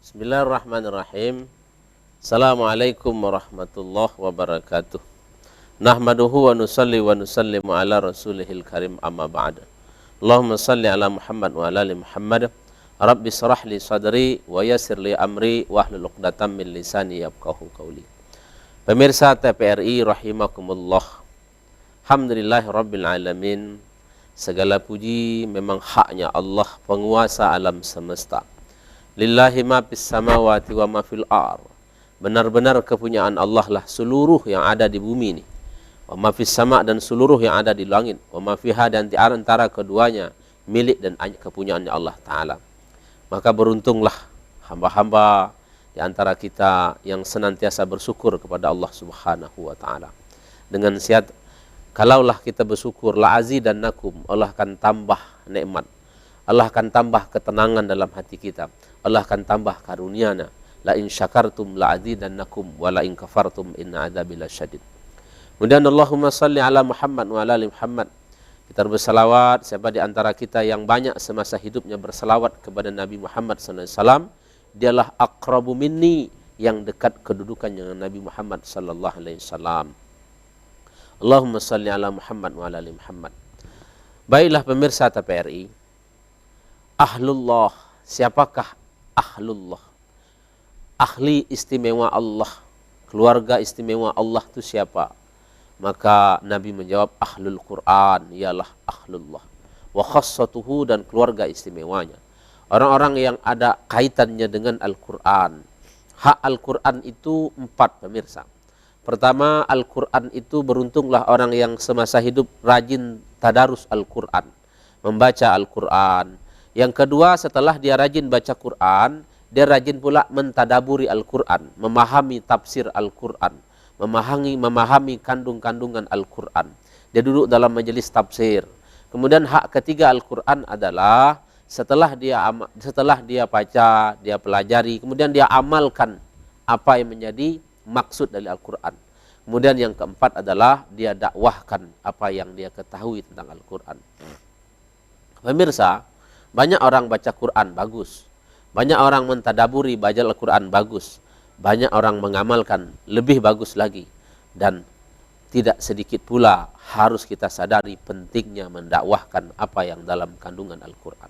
Bismillahirrahmanirrahim. Assalamualaikum warahmatullahi wabarakatuh. Nahmaduhu wa nusalli wa nusallimu ala rasulihil karim amma ba'd. Allahumma salli ala Muhammad wa ala ali Muhammad. Rabbi shrah li sadri wa yassir li amri wahlul 'uqdatam min lisani yafqahu qawli. Pemirsa TPRI rahimakumullah. Alhamdulillahi rabbil alamin. Segala puji memang haknya Allah, penguasa alam semesta. Lillahi ma fis samawati wa ma fil ar. Benar-benar kepunyaan Allah lah seluruh yang ada di bumi ini. Wa ma fis sama, dan seluruh yang ada di langit. Wa ma fiha, dan di antara keduanya milik dan kepunyaannya Allah Ta'ala. Maka beruntunglah hamba-hamba di antara kita yang senantiasa bersyukur kepada Allah Subhanahu wa Ta'ala. Dengan siat, kalaulah kita bersyukur, la azidannakum, Allah akan tambah nikmat. Allah akan tambah ketenangan dalam hati kita. Allah akan tambah karunia-Nya. La in syakartum la azidannakum wa la in kafartum inna adzabi lasyadid. Kemudian Allahumma salli ala Muhammad wa ala ali Muhammad. Kita berselawat, siapa di antara kita yang banyak semasa hidupnya berselawat kepada Nabi Muhammad SAW, dialah aqrabu minni, yang dekat kedudukan dengan Nabi Muhammad sallallahu alaihi wasallam. Allahumma salli ala Muhammad wa ala ali Muhammad. Baiklah pemirsa TPRI, ahlullah, siapakah ahlullah? Ahli istimewa Allah, keluarga istimewa Allah itu siapa? Maka Nabi menjawab, ahlul Quran, ialah ahlullah. Wa khassatuhu, dan keluarga istimewanya, orang-orang yang ada kaitannya dengan Al-Quran. Hak Al-Quran itu 4 pemirsa. Pertama, Al-Quran itu beruntunglah orang yang semasa hidup rajin tadarus Al-Quran, membaca Al-Quran. Yang kedua, setelah dia rajin baca Quran, dia rajin pula mentadaburi Al-Quran, memahami tafsir Al-Quran, memahami kandung-kandungan Al-Quran. Dia duduk dalam majelis tafsir. Kemudian hak ketiga Al-Quran adalah setelah dia baca, dia pelajari, kemudian dia amalkan apa yang menjadi maksud dari Al-Quran. Kemudian yang keempat adalah dia dakwahkan apa yang dia ketahui tentang Al-Quran. Pemirsa, banyak orang baca Quran bagus, banyak orang mentadaburi baca Al-Quran bagus, banyak orang mengamalkan lebih bagus lagi. Dan tidak sedikit pula harus kita sadari pentingnya mendakwahkan apa yang dalam kandungan Al-Quran.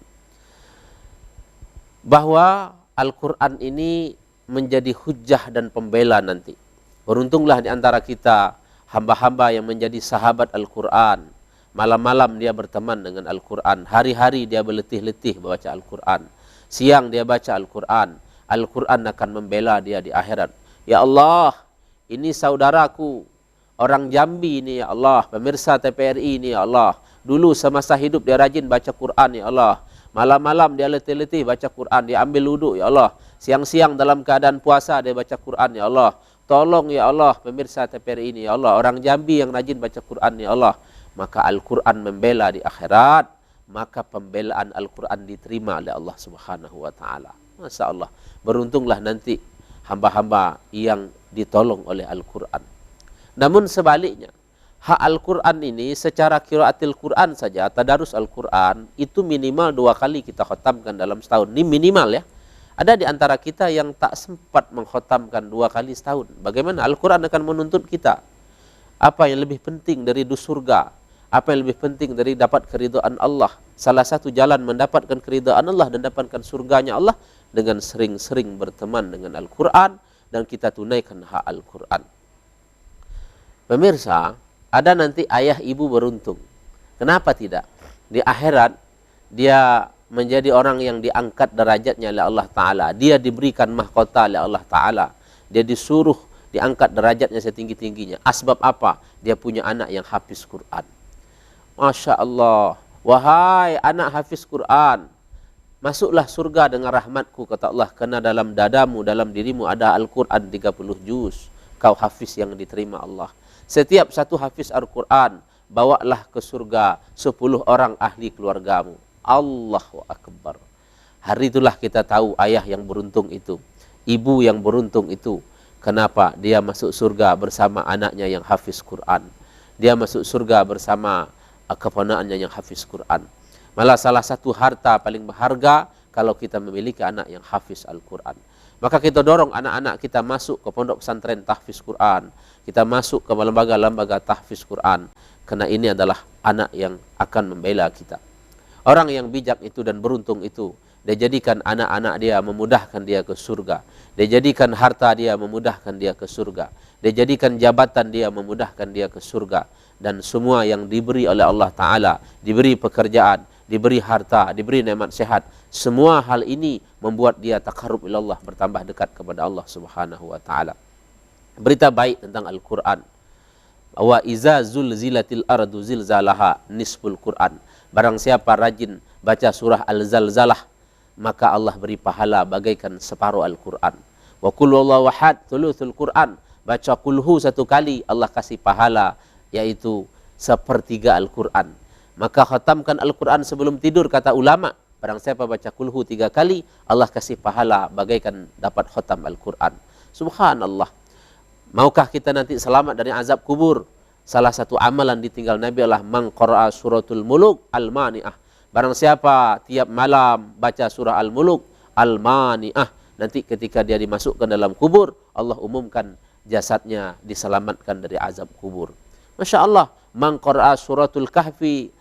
Bahwa Al-Quran ini menjadi hujjah dan pembela nanti. Beruntunglah di antara kita hamba-hamba yang menjadi sahabat Al-Quran. Malam-malam dia berteman dengan Al-Quran. Hari-hari dia berletih-letih baca Al-Quran. Siang dia baca Al-Quran. Al-Quran akan membela dia di akhirat. Ya Allah, ini saudaraku, orang Jambi ini ya Allah, pemirsa TPRI ini ya Allah. Dulu semasa hidup dia rajin baca Quran ya Allah. Malam-malam dia letih-letih baca Quran, dia ambil wuduk ya Allah. Siang-siang dalam keadaan puasa dia baca Quran ya Allah. Tolong ya Allah pemirsa TPRI ini ya Allah, orang Jambi yang rajin baca Quran ya Allah. Maka Al-Quran membela di akhirat, maka pembelaan Al-Quran diterima oleh Allah Subhanahu wa Ta'ala. Masya Allah, beruntunglah nanti hamba-hamba yang ditolong oleh Al-Quran. Namun sebaliknya, hak Al-Quran ini secara qiraatil Quran saja, tadarus Al-Quran itu minimal 2 kali kita khatamkan dalam setahun. Ini minimal ya. Ada di antara kita yang tak sempat mengkhatamkan 2 kali setahun. Bagaimana Al-Quran akan menuntut kita? Apa yang lebih penting dari surga? Apa yang lebih penting dari dapat keridhaan Allah? Salah satu jalan mendapatkan keridhaan Allah dan dapatkan surganya Allah dengan sering-sering berteman dengan Al-Quran dan kita tunaikan hak Al-Quran. Pemirsa, ada nanti ayah ibu beruntung. Kenapa tidak? Di akhirat dia menjadi orang yang diangkat derajatnya oleh Allah Ta'ala. Dia diberikan mahkota oleh Allah Ta'ala. Dia disuruh diangkat derajatnya setinggi-tingginya. Asbab apa? Dia punya anak yang hafiz Quran. Masya Allah. Wahai anak hafiz Quran, masuklah surga dengan rahmatku, kata Allah, karena dalam dadamu, dalam dirimu ada Al-Quran 30 juz. Kau hafiz yang diterima Allah. Setiap satu hafiz Al-Quran, bawalah ke surga 10 orang ahli keluargamu. Allahu Akbar. Hari itulah kita tahu ayah yang beruntung itu, ibu yang beruntung itu. Kenapa? Dia masuk surga bersama anaknya yang hafiz Quran. Dia masuk surga bersama keponakannya yang hafiz Quran. Malah salah satu harta paling berharga kalau kita memiliki anak yang hafiz Al-Quran. Maka kita dorong anak-anak kita masuk ke pondok pesantren tahfiz Quran, kita masuk ke lembaga-lembaga tahfiz Quran, karena ini adalah anak yang akan membela kita. Orang yang bijak itu dan beruntung itu, dia jadikan anak-anak dia memudahkan dia ke surga. Dia jadikan harta dia memudahkan dia ke surga. Dia jadikan jabatan dia memudahkan dia ke surga. Dan semua yang diberi oleh Allah Ta'ala, diberi pekerjaan, diberi harta, diberi nikmat sehat, semua hal ini membuat dia taqarrub ila Allah, bertambah dekat kepada Allah Subhanahu wa Ta'ala. Berita baik tentang Al-Quran. Wa iza zulzilatil ardu zilzalaha nisful Quran. Barang siapa rajin baca surah Al-Zalzalah, maka Allah beri pahala bagaikan separuh Al-Quran. Wa qul huwallahu ahad thuluthul Quran. Baca kulhu satu kali, Allah kasih pahala yaitu sepertiga Al-Quran. Maka khatamkan Al-Quran sebelum tidur, kata ulama. Barang siapa baca kulhu 3 kali, Allah kasih pahala bagaikan dapat khatam Al-Quran. Subhanallah. Maukah kita nanti selamat dari azab kubur? Salah satu amalan ditinggal Nabi adalah man qara'a suratul muluk al-mani'ah. Barang siapa tiap malam baca surah Al-Muluk al-mani'ah, nanti ketika dia dimasukkan dalam kubur, Allah umumkan jasadnya diselamatkan dari azab kubur. Masya Allah. Man qara'a suratul kahfi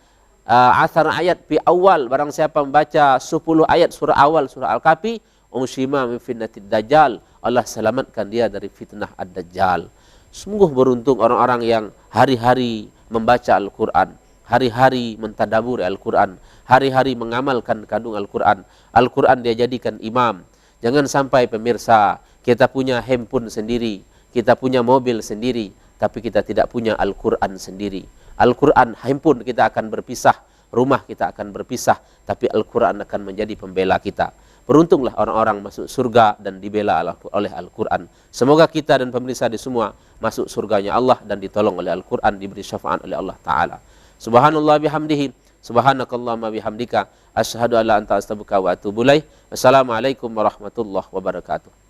asar ayat fi awal. Barang siapa membaca 10 ayat surah awal surah Al-Kahfi, ushima min fitnatid dajjal, Allah selamatkan dia dari fitnah ad-dajjal. Sungguh beruntung orang-orang yang hari-hari membaca Al-Quran, hari-hari mentadabur Al-Quran, hari-hari mengamalkan kandung Al-Quran. Al-Quran dia jadikan imam. Jangan sampai pemirsa, kita punya handphone sendiri, kita punya mobil sendiri, tapi kita tidak punya Al-Quran sendiri. Al-Quran, handphone kita akan berpisah, rumah kita akan berpisah, tapi Al-Quran akan menjadi pembela kita. Beruntunglah orang-orang masuk surga dan dibela oleh Al-Quran. Semoga kita dan pemirsa di semua masuk surganya Allah dan ditolong oleh Al-Quran, diberi syafaat oleh Allah Ta'ala. Subhanallah bihamdihi, subhanakallahumma bihamdika, asyhadu an la ilaha illa anta astaghfiruka wa atubu ilaik. Wassalamualaikum warahmatullahi wabarakatuh.